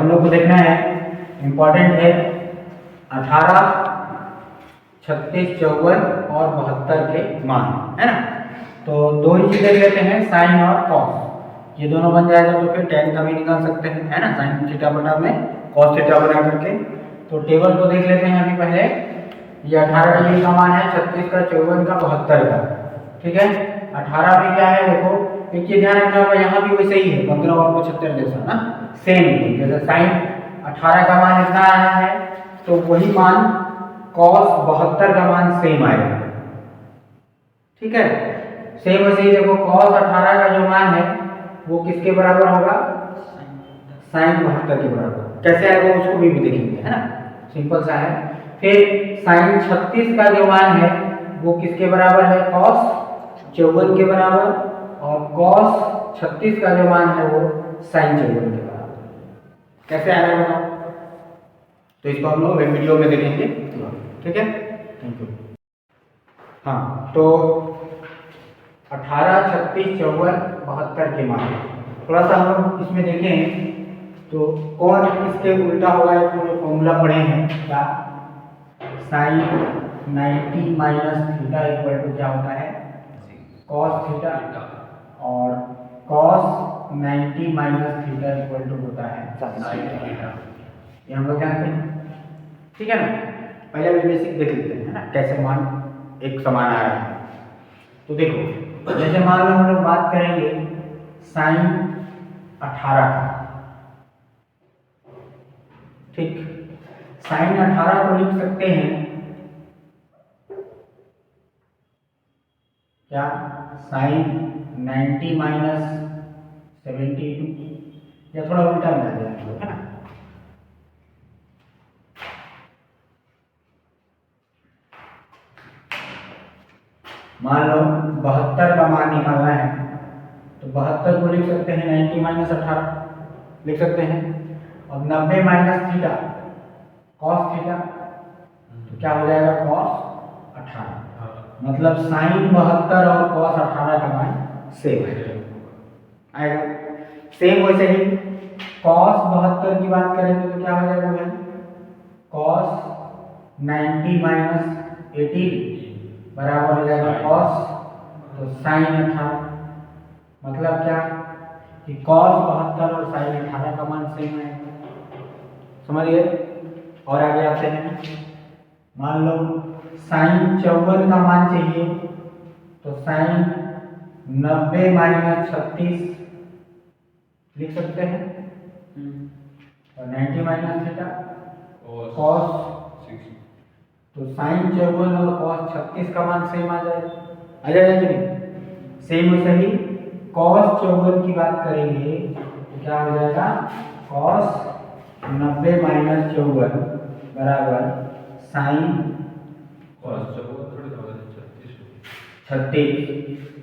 हम लोग को देखना है, इम्पोर्टेंट है 18, 36, 54 और 72 के मान, है ना। तो दो ही चीज़ें लेते हैं, साइन और कॉस। ये दोनों बन जाएगा तो फिर tan का भी निकाल सकते हैं, है ना, साइन थीटा बटा में कॉस थीटा बना करके। तो टेबल को देख लेते हैं अभी पहले। ये 18 डिग्री का मान है, 36 का, 54 का, 72 का, ठीक है। 18 भी क्या है देखो, एक चीज ध्यान रखना होगा, यहाँ भी वैसे ही है 15 और 75 जैसा ना, सेम ही। जैसे साइन 18 का मान इतना आया है तो वही मान कॉस 72 का मान सेम आएगा, ठीक है। सेम वैसे ही देखो, कॉस 18 का जो मान है वो किसके बराबर होगा, साइन 72 के बराबर। कैसे आएगा उसको भी देखेंगे, है ना, सिंपल सा है। फिर साइन 36 का जो मान है वो किसके बराबर है, कॉस 54 के बराबर, और कॉस 36 का जो मान है वो साइन 54 के बराबर। कैसे आ रहा है तो इसको हम लोग वीडियो में देखेंगे, ठीक है। Thank you. हाँ, तो 18, 36, 54, 72 के मान थोड़ा सा हम लोग इसमें देखें तो कौन किसके उल्टा होगा, ये पूरे फॉर्मूला पढ़े हैं क्या, sine 90 minus theta equal to क्या होता है, कॉस थीटा, और cos 90 minus theta equal to होता है साइन थीटा। ये हम लोग जानते हैं, ठीक है ना। पहले भी बेसिक देख लेते हैं, है ना, कैसे मान एक समान आ रहा है। तो देखो, जैसे मान लो हम लोग बात करेंगे साइन 18 का, ठीक। साइन 18 को लिख सकते हैं क्या, साइन 90 माइनस 72, या थोड़ा उल्टा मिला जाए, है ना। मान लो 72 का मान निकालना है तो 72 को लिख सकते हैं 90 माइनस 18 लिख सकते हैं। अब 90 माइनस थीटा कॉस थीटा, तो क्या हो जाएगा, कॉस 18। मतलब साइन 72 और कॉस 18 का मान सेम आएगा। सेम वैसे ही कॉस 72 की बात करेंगे तो क्या हो जाएगा भाई, कॉस 90 माइनस 18 बराबर हो जाएगा कॉस, तो साइन 18। मतलब क्या कि कॉस 72 और साइन 18 का मान सेम है, समझिए। और आगे आते हैं, मान लो साइन 54 का मान चाहिए तो साइन 90 माइनस 36 लिख सकते हैं, और 90 माइनस थीटा कॉस, तो साइन 54 और कॉस 36 का मान सेम आ जाएगा कि नहीं। सेम वैसे ही कॉस 54 की बात करेंगे तो क्या हो जाएगा, कॉस 90 माइनस 54 बराबर साइन 36,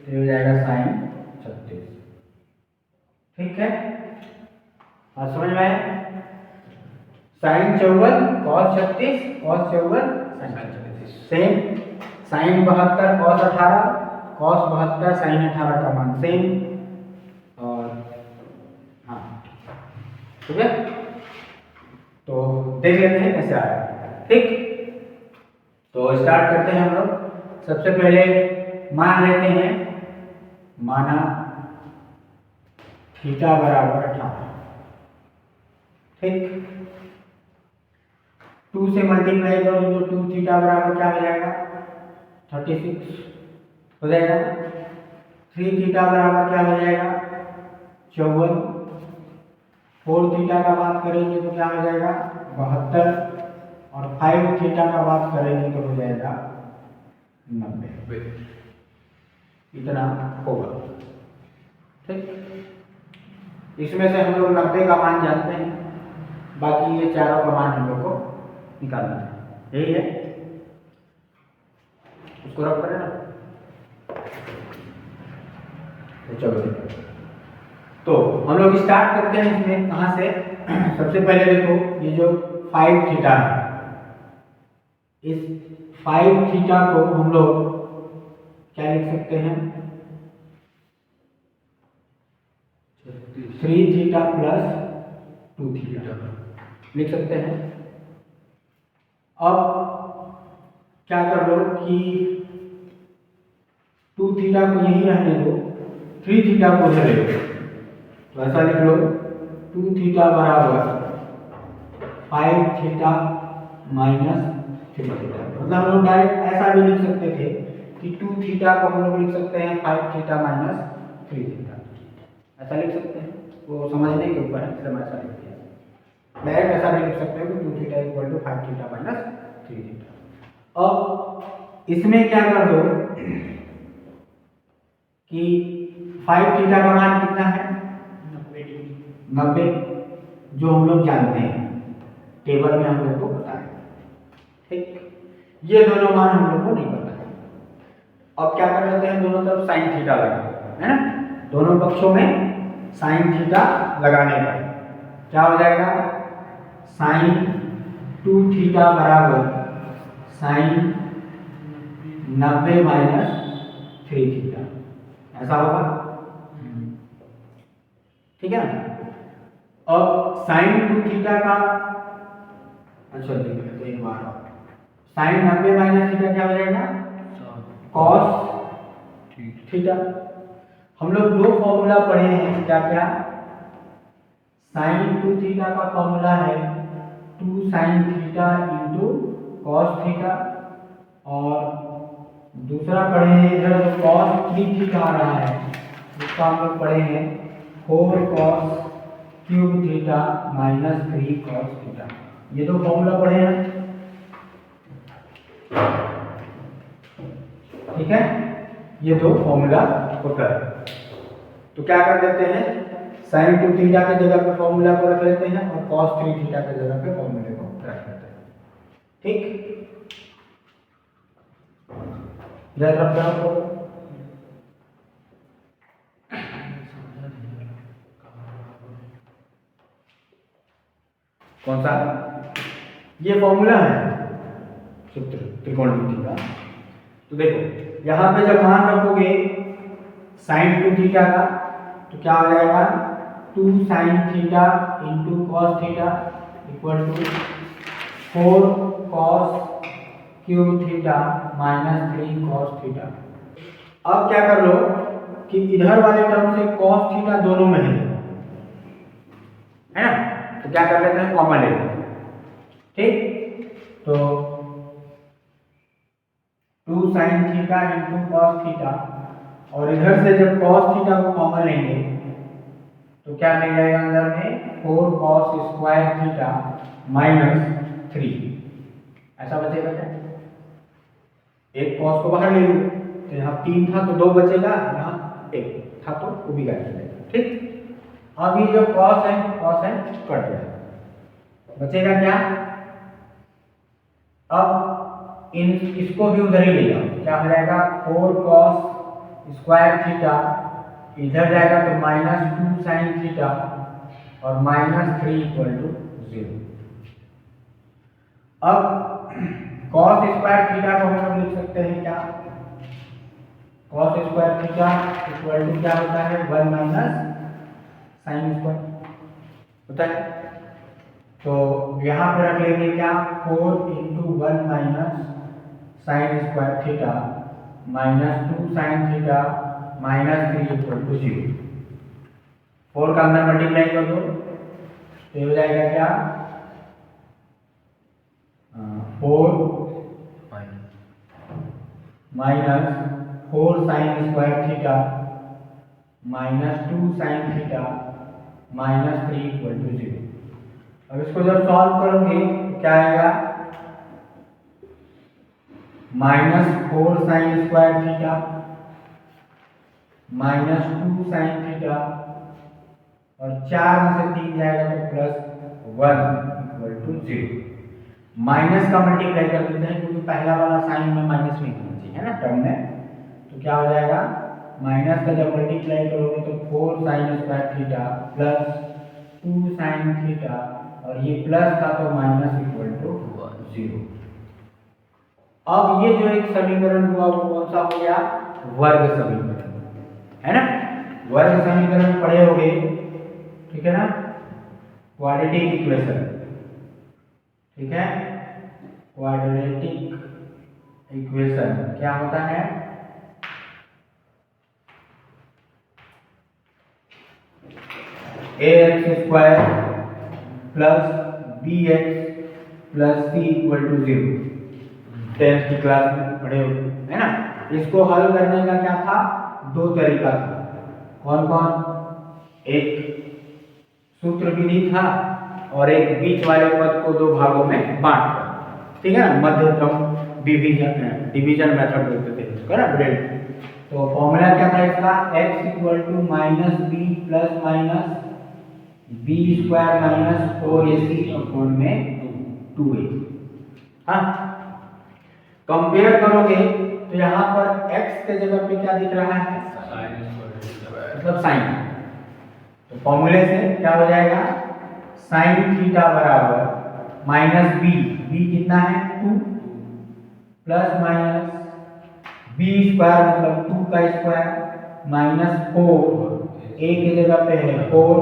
तो हो जाएगा साइन 36, ठीक है। और समझ में आया, sine 54 cos 36, cos 54 sine 36, same. Sine 72 cos 18, cos 72 sine 18 का मान सेम। और हाँ, ठीक है, तो देख लेते हैं कैसे आ रहा है, ठीक। तो स्टार्ट करते हैं हम लोग। सबसे पहले मान लेते हैं, माना थीटा बराबर 18, ठीक। 2 से मल्टीप्लाई करो तो 2 थीटा बराबर क्या हो जाएगा, 36 हो जाएगा। 3 थीटा बराबर क्या हो जाएगा, 54। 4 थीटा का बात करेंगे तो क्या हो जाएगा, 72। और 5 थीटा का बात करेंगे तो हो जाएगा 90। इतना होगा, ठीक। इसमें से हम लोग 90 का मान जानते हैं, बाकी ये चारों का मान हम लोग को निकालना है, यही है। उसको रख करें ना, तो चलो तो हम लोग स्टार्ट करते हैं इसमें कहाँ से। सबसे पहले देखो, ये जो 5 थीटा है, इस 5 थीटा को हम लोग क्या लिख सकते हैं, 3 थीटा प्लस 2 थीटा लिख सकते हैं। अब क्या कर लो कि 2 थीटा को यही रहने दो, 3 थीटा को उधर ले लो, तो ऐसा लिख लो 2 थीटा बराबर 5 थीटा माइनस 3 थीटा। मतलब हम लोग डायरेक्ट ऐसा भी लिख सकते थे कि 2 थीटा को हम लोग लिख सकते हैं 5 थीटा माइनस 3 थीटा, ऐसा लिख सकते हैं, वो समझने के ऊपर है, इसलिए मैं ऐसा लिख दिया। डायरेक्ट ऐसा भी लिख सकते हो कि 2 theta equal to 5 theta minus 3 theta. अब इसमें क्या कर दो कि 5 थीटा का मान कितना है 90, जो हम लोग जानते हैं, टेबल में हम लोग को पता है, ठीक। ये दोनों मान हम लोग को नहीं पता है। अब क्या कर लेते हैं, दोनों तरफ साइन थीटा लगा, है ना, दोनों पक्षों में साइन थीटा लगाने पर क्या हो जाएगा, साइन 2 थीटा बराबर साइन 90 माइनस 3 थीटा, ऐसा होगा, ठीक है ना। अब साइन 2 थीटा का, अच्छा देख लेते हैं एक बार, साइन 90 माइनस थीटा क्या हो जाएगा, कॉस थीटा। हम लोग दो फॉर्मूला पढ़े हैं, क्या क्या, साइन 2 थीटा का फॉर्मूला है 2 sine theta into cos theta, और दूसरा पढ़े हैं इधर जो कॉस 3 थीटा आ रहा है उसका हम लोग पढ़े हैं 4 cos cube theta minus 3 cos theta. ये दो फॉर्मूला पढ़े हैं, ठीक है, ये दो फॉर्मूला होता है। तो क्या कर देते हैं, साइन 2 थीटा के जगह पे फॉर्मूला को रख लेते हैं और कॉस 3 थीटा के जगह पे फॉर्मूले को रख लेते हैं, ठीक। इधर रख दो, कौन सा, ये फॉर्मूला है सूत्र त्रिकोणमिति का। तो देखो यहाँ पे जब मान रखोगे साइन 2 थीटा का तो क्या हो जाएगा 2 sine theta into cos theta equal to 4 cos cube theta minus 3 cos theta. अब क्या कर लो कि इधर वाले टर्म से कॉस थीटा दोनों में है ना, तो क्या कर लेते हैं, कॉमन ले लेते हैं, ठीक। तो 2 sine theta into cos theta, और इधर से जब कॉस थीटा को कॉमन लेंगे तो क्या मिल जाएगा अंदर में 4 कॉस स्क्वायर थीटा माइनस 3, ऐसा बचेगा क्या, एक कॉस को बाहर ले लो तो यहाँ 3 था तो 2 बचेगा, यहाँ 1 था तो वो भी गायब हो जाएगा, ठीक। अब ये जो कॉस है कट जाएगा, बचेगा क्या, अब इसको भी उधर ही ले जाओ, क्या हो जाएगा 4 कॉस स्क्वायर थीटा, इधर जाएगा तो माइनस 2 साइन थीटा और माइनस 3 इक्वल टू 0। अब कॉस स्क्वायर थीटा को हम लोग लिख सकते हैं क्या, cos square theta equal to क्या होता है 1 माइनस साइन स्क्वायर होता है। तो यहाँ पे रख लेंगे क्या 4 into 1 minus sine square theta minus 2 sine theta minus 3 equal to 0। 4 का अंदर मल्टीप्लाई कर दो तो हो जाएगा क्या 4 minus 4 sine square theta minus 2 sine theta minus 3 equal to 0। अब इसको जब सॉल्व करोगे तो क्या आएगा minus 4 sine square theta minus 2 sine theta और 4 में से 3 जाएगा तो प्लस 1 इक्वल टू 0। माइनस का मल्टीप्लाई कर देते हैं क्योंकि पहला वाला साइन में माइनस नहीं होना चाहिए, है ना, टर्म में। तो क्या हो जाएगा माइनस का जब मल्टीप्लाई करोगे तो 4 sine square theta plus 2 sine theta और ये प्लस था तो माइनस इक्वल टू 0। अब ये जो एक समीकरण हुआ वो कौन सा हो गया वर्ग समीकरण, है ना, वर्ग समीकरण पढ़े होगे, ठीक है ना, क्वाड्रेटिक इक्वेशन, ठीक है। क्वाड्रेटिक इक्वेशन क्या होता है? ax square plus bx plus c equal to 0। 10th की क्लास में पढ़े हो, है ना। इसको हल करने का क्या था? दो तरीका था। कौन कौन? एक सूत्र विधि था और एक बीच वाले पद को दो भागों में बांट कर, ठीक है ना, मध्यक्रम डिवीजन मेथड बोलते थे इसको ना, ब्रेड। तो फॉर्मूला क्या था इसका? x equal to minus b plus minus b square minus 4ac upon में 2a। हाँ, कंपेयर करोगे तो यहाँ पर x के जगह पे क्या दिख रहा है? मतलब साइन। तो फॉर्मूले से क्या हो जाएगा? साइन थीटा बराबर माइनस बी, बी कितना है? 2 प्लस माइनस बी स्क्वायर मतलब 2 का स्क्वायर माइनस 4, ए की जगह पे है 4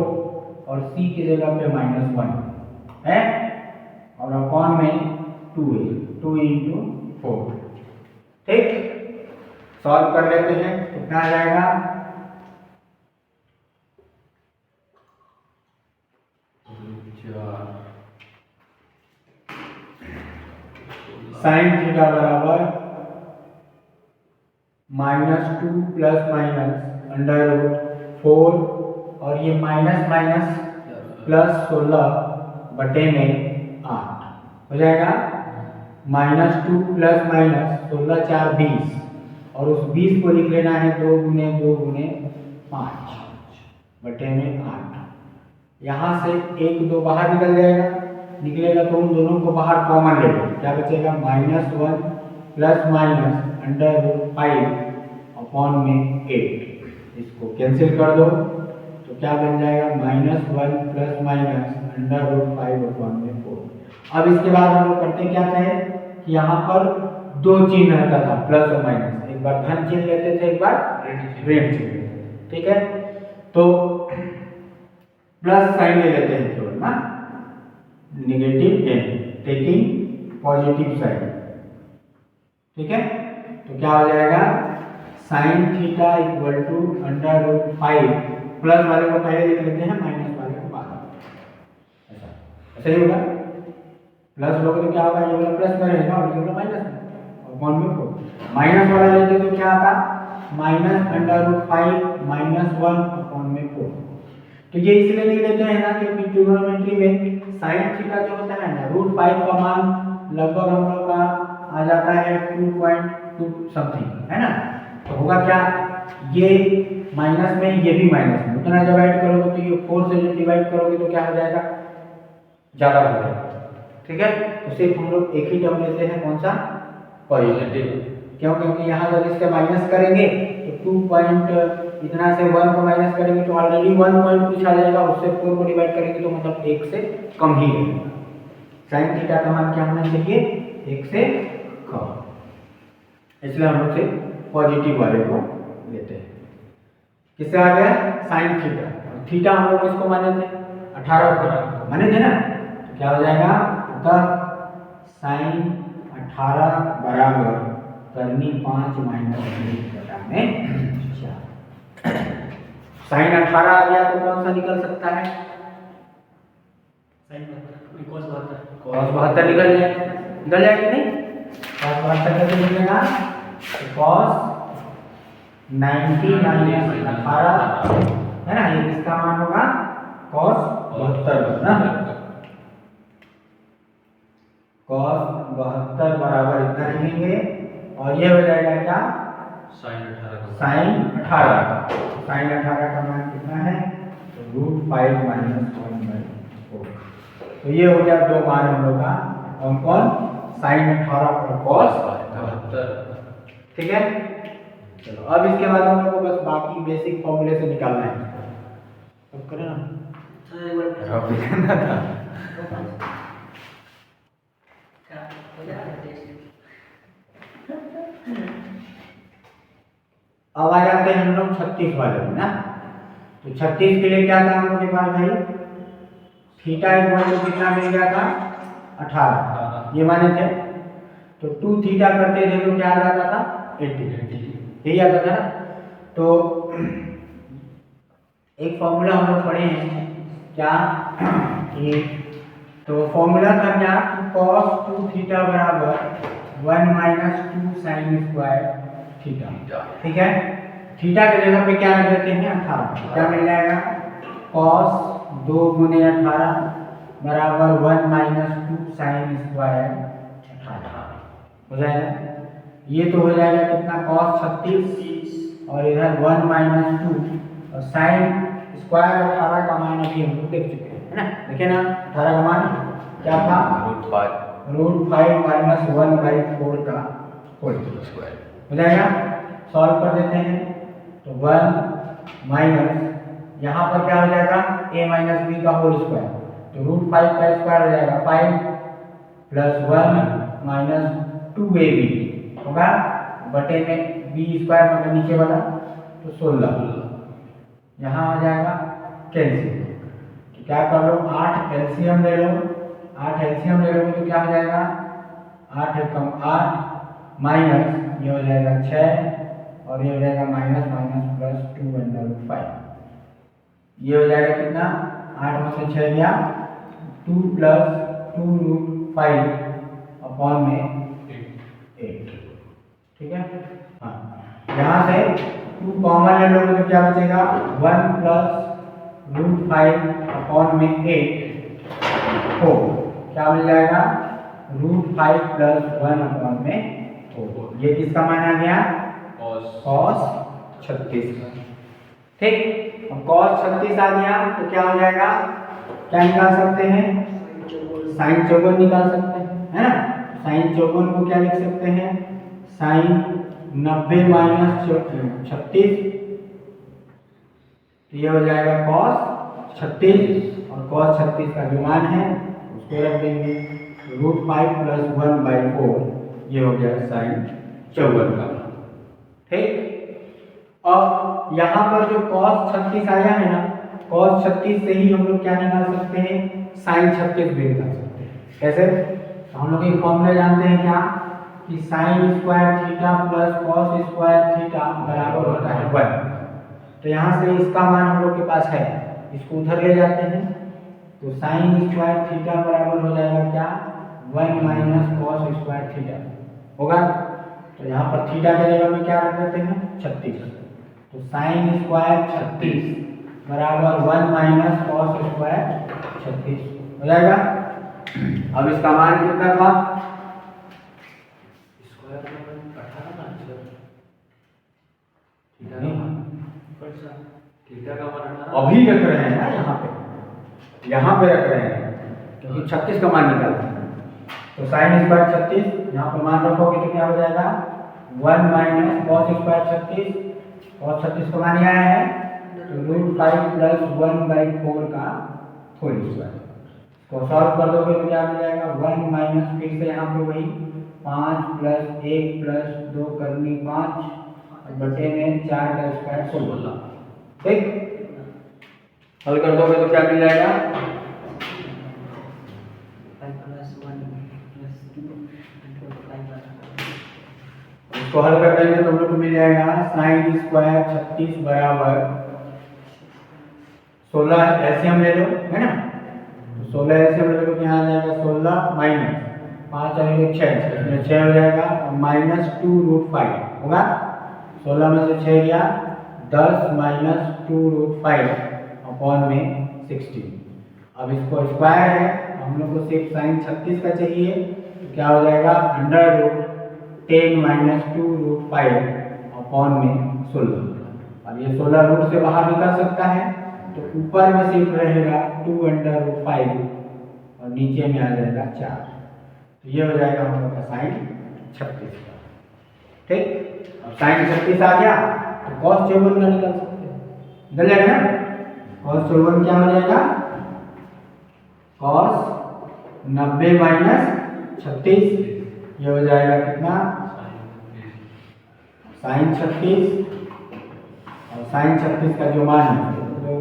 और सी की जगह पे -1 है, और अपॉन में 2a, 2 इंटू 4। ठीक, सॉल्व कर लेते हैं। कितना आ जाएगा? साइन थीटा बराबर -2 प्लस माइनस √4 और ये माइनस माइनस प्लस 16 बटे में 8 हो जाएगा। -2 प्लस माइनस 16 4 20 और उस 20 को लिख लेना है 2 गुने 2 गुने 5 बटे में 8। यहाँ से 1 2 बाहर निकल जाएगा, निकलेगा तो उन दोनों को बाहर कॉमन ले लो, क्या बचेगा? -1 प्लस माइनस √5 अपॉन में 8। इसको कैंसिल कर दो तो क्या बन जाएगा? -1 प्लस माइनस √5 अपॉन में 4। अब इसके बाद हम लोग करते क्या थे कि यहाँ पर दो चिन्ह रहता था, प्लस और माइनस। एक बार धन चिन्ह लेते थे, एक बार ऋण चिन्ह, ठीक है। तो प्लस साइन ले लेते हैं केवल ना, negative and taking positive sign, ठीक है। तो क्या हो जाएगा? Sine theta equal to √5, plus वाले को पहले लिख लेते हैं, माइनस वाले को बाद में। ऐसा ही होगा। प्लस लोगे तो क्या होगा? ये वाला प्लस में रहेगा और ये वाला माइनस में, अपॉन में 4। माइनस वाला लेते तो क्या आता? -√5 -1 अपॉन में 4। तो ये इसलिए नहीं लेते हैं ना क्योंकि ट्रिग्नोमेट्री में साइन थीटा जो होता है ना, √5 का मान लगभग हम लोग का आ जाता है 2.2 समथिंग, है ना। तो होगा क्या? ये माइनस में, ये भी माइनस में, उतना डिवाइड करोगे तो ये 4 से जो डिवाइड करोगे तो क्या हो जाएगा? ज़्यादा हो जाएगा, ठीक है। तो सिर्फ हम लोग एक ही टर्म लेते हैं, कौन सा? पॉजिटिव। क्यों? क्योंकि यहाँ जब इसके माइनस करेंगे तो 2 पॉइंट इतना से 1 को माइनस करेंगे तो ऑलरेडी 1 पॉइंट कुछ आ जाएगा, उससे 4 को डिवाइड करेंगे तो मतलब 1 से कम ही रहेगा। साइन थीटा का मान क्या होना चाहिए? 1 से कम। इसलिए हम लोग से पॉजिटिव वाले को लेते हैं। किससे आ गया? Sine theta. थीटा हम लोग इसको माने थे 18 को माने थे ना, तो क्या हो जाएगा? अतः साइन 18 बराबर करनी 5 - 3 बटा में 4। साइन 18 आ गया तो कौन सा निकल सकता है? cos 72 निकल जाएगा, निकल जाएगा नहीं? cos 72 कैसे निकलेगा? cos 90 - 18 है ना, ये किसका मान होगा? cos 72 ना। cos 72 बराबर इतना लिखेंगे और ये हो जाएगा क्या? साइन 18 का मान कितना है? तो √5 - 1/4। तो ये हो गया दो मान हम लोग का, कौन कौन? साइन 18 और cos 72, ठीक है। चलो अब इसके बाद हम लोग को बस बाकी बेसिक फॉर्मूले से निकालना है। अब करें ना, अब आ जाते हैं हम लोग 36 वाले में ना। तो 36 के लिए क्या था हम लोग के पास भाई? थीटा इक्वल टू कितना मिल गया था 18 ये माने थे। तो 2 थीटा करते थे तो क्या आ जाता था 80 यही आता था ना। तो एक फॉर्मूला हम लोग पढ़े हैं क्या कि तो फॉर्मूला था क्या cos 2 थीटा बराबर 1 माइनस 2 साइन स्क्वायर थीटा। ठीक है, थीटा के जगह पे क्या रख देते हैं 18। क्या मिल जाएगा cos 2 गुने 18 बराबर 1 माइनस 2 साइन स्क्वायर 18 हो जाएगा। ये तो हो जाएगा कितना cos 36 और इधर 1 माइनस 2 और साइन स्क्वायर 18 का मान अभी हम लोग देख चुके हैं है ना। देखिए ना 18 का मान क्या था √5 माइनस 1/4 का होल स्क्वायर हो जाएगा। सॉल्व कर देते हैं तो 1 माइनस यहाँ पर क्या हो जाएगा a माइनस बी का होल स्क्वायर तो √5 का स्क्वायर हो जाएगा 5 प्लस 1 माइनस 2ab होगा बटे में b स्क्वायर मतलब नीचे वाला तो 16 यहाँ आ जाएगा कैल्शियम। तो क्या कर लो 8 कैल्शियम ले लो 8 कैल्शियम ले लोगे तो क्या हो जाएगा 8 कम 8 माइनस ये हो जाएगा 6 और ये हो जाएगा माइनस माइनस प्लस 2/5 ये हो जाएगा कितना 8 में से 6 गया 2 प्लस 2√5 अपॉन में 8। ठीक है हाँ यहाँ से 2 कॉमन ले लोगे तो क्या बचेगा 1 प्लस √5 अपॉन में 8 4 क्या मिल जाएगा √5 प्लस 1 अपॉन में 4। ये किसका मान आ गया cos 36 का। ठीक अब cos 36 आ गया तो क्या हो जाएगा क्या निकाल सकते हैं साइन 54 निकाल सकते हैं है ना। साइन 54 को क्या लिख सकते हैं साइन 90 माइनस 36 ये हो जाएगा cos 36 और cos 36 का जो मान है उसको रख देंगे √5 प्लस 1/4 ये हो गया साइन 54 का। ठीक अब यहाँ पर जो cos 36 आया है ना cos 36 से ही हम लोग क्या निकाल सकते हैं साइन 36 भी निकाल सकते हैं। कैसे तो हम लोग एक फॉर्मूला जानते हैं क्या कि sign square theta plus cos square theta बराबर होता है 1। तो यहाँ से इसका मान हम लोग के पास है इसको उधर ले जाते हैं तो साइन स्क्वायर थीटा बराबर हो जाएगा क्या 1 माइनस कॉस स्क्वायर थीटा होगा। तो यहाँ पर थीटा के जगह में क्या रख देते हैं 36 तो साइन स्क्वायर 36 बराबर 1 माइनस कॉस स्क्वायर 36 हो जाएगा। अब इसका मान कितना था अभी रख रहे हैं ना यहाँ पे रख रहे हैं क्योंकि 36 का मान निकालना है। तो साइन स्क्वायर 36 यहाँ पे मान रखोगे तो क्या हो जाएगा 1 माइनस कॉस स्क्वायर 36 कॉस 36 का मान आया है तो √5 प्लस 1/4 का होल स्क्वायर को सॉल्व कर दोगे तो क्या मिल जाएगा 1 माइनस फिर से यहाँ पे वही 5 प्लस 1 प्लस 2 करनी 5 बटे में 4 का स्क्वायर 16। ठीक हल कर दोगे तो क्या मिल जाएगा इसको हल कर देंगे तो हम लोग को मिल जाएगा साइन स्क्वायर 36 बराबर 16 एलसीएम ले लो है ना। तो 16 एलसीएम ले लो तो यहाँ आ जाएगा 16 माइनस 5 और 6 इसमें 6 हो जाएगा माइनस 2√5 होगा 16 में से 6 गया 10 माइनस 2√5 अपॉन में 16। अब इसको स्क्वायर है हम लोग को सिर्फ साइन 36 का चाहिए तो क्या हो जाएगा √10 माइनस 2√5 अपॉन में 16। अब ये 16 रूट से बाहर निकल सकता है तो ऊपर में सिर्फ रहेगा 2√5 और नीचे में आ जाएगा 4। तो ये हो जाएगा हम लोग का साइन 36 का। ठीक अब साइन 36 आ गया तो cos 54 का निकाल सकते हैं निकल जाएगा ना। cos 54 क्या हो जाएगा cos 90 माइनस 36 ये हो जाएगा कितना साइन 36 और साइन 36 का जो मान है तो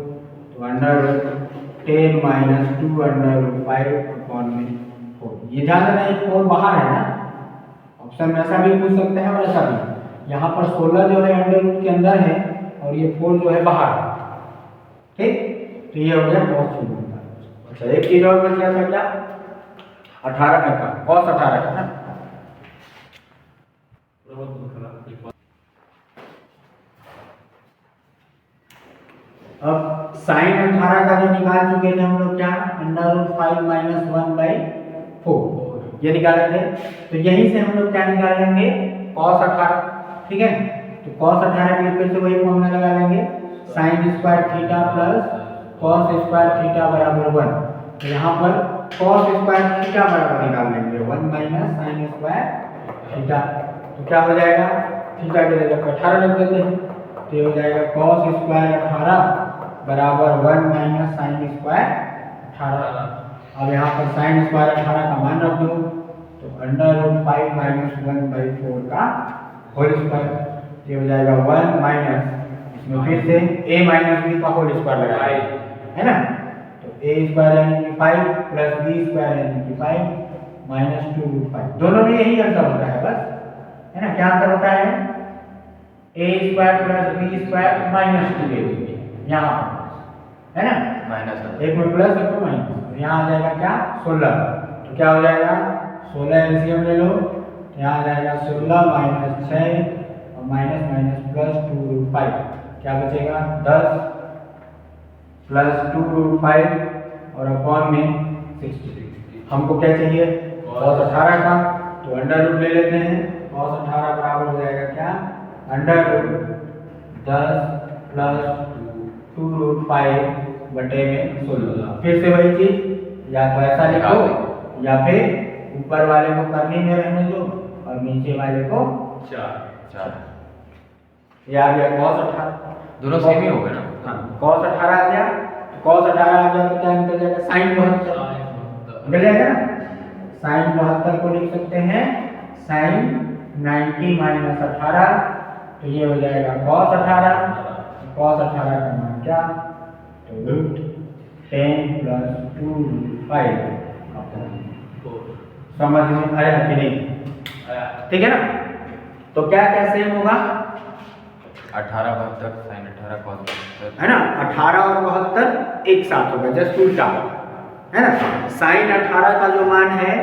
10 माइनस 2 अंडर रूट 5 अपॉन में 4। ये ध्यान देना, एक 4 बाहर है ना, ऑप्शन में ऐसा भी पूछ सकते हैं और ऐसा भी। यहाँ पर 16 जो है अंडर रूट के अंदर है और ये 4 जो है बाहर है, ठीक। तो ये हो गया cos थीटा। अच्छा, एक चीज और बच गया था क्या, 18 का cos 18 का ना। अब साइन 18 का जो निकाल चुके थे हम लोग, क्या अंडर रूट 5 माइनस 1/4 ये निकाले थे। तो यहीं से हम लोग क्या निकाल लेंगे, cos 18, ठीक है। तो cos 18 के लिए फिर से वही फॉर्मूला लगा लेंगे, sign square theta plus cos square theta बराबर 1। तो यहाँ पर cos स्क्वायर थीटा बराबर निकाल लेंगे 1 माइनस साइन स्क्वायर थीटा। तो क्या हो जाएगा, थीटा के जगह 18 रख देते हैं, तो ये हो जाएगा cos स्क्वायर 18 बराबर 1 माइनस साइन स्क्वायर 18। अब यहाँ पर साइन स्क्वायर 18 का मान रख दो, तो अंडर रूट 5 माइनस 1/4 का होल स्क्वायर। ये हो जाएगा 1 माइनस, इसमें फिर से a माइनस b का होल स्क्वायर लगाएंगे, है ना। तो a स्क्वायर यानी कि 5 प्लस b स्क्वायर यानी कि 5 माइनस 2 रूट 5। दोनों में यही अंतर होता है बस, है ना। क्या अंतर होता है, a square plus b square minus 2ab यहाँ है ना, माइनस एक में प्लस एक में माइनस। यहाँ आ जाएगा क्या 16। तो क्या हो जाएगा 16 एलसीएम ले लो, तो यहाँ आ जाएगा 16 माइनस 6 और माइनस माइनस प्लस 2 रूट 5। क्या बचेगा 10 प्लस 2 रूट 5 और अपॉन में 66। हमको क्या चाहिए cos 18 का, तो अंडर रूट ले लेते हैं। cos 18 बराबर हो जाएगा क्या, अंडर रूट 10 प्लस 2 रूट 5 बटे में 16। फिर से वही चीज, या तो ऐसा लिखो या फिर ऊपर वाले को करनी में रहने दो और नीचे वाले को 4। ये आ गया cos 18, दोनों सेम ही हो गए ना। हाँ, cos 18 आ गया, तो cos 18 आ गया तो क्या निकल जाएगा sin 72 निकल जाएगा ना। sin 72 को लिख सकते हैं sin 90 माइनस 18, तो ये हो जाएगा cos 18। cos 18 का मान क्या, तो रूट 10 प्लस 2 रूट 5 अपॉन 4। समझ में आया कि नहीं, ठीक है ना। तो क्या क्या सेम होगा, 18 72 साइन 18 cos 72 है ना। 18 और 72 एक साथ होगा, जस्ट उल्टा, है ना। साइन 18 का जो मान है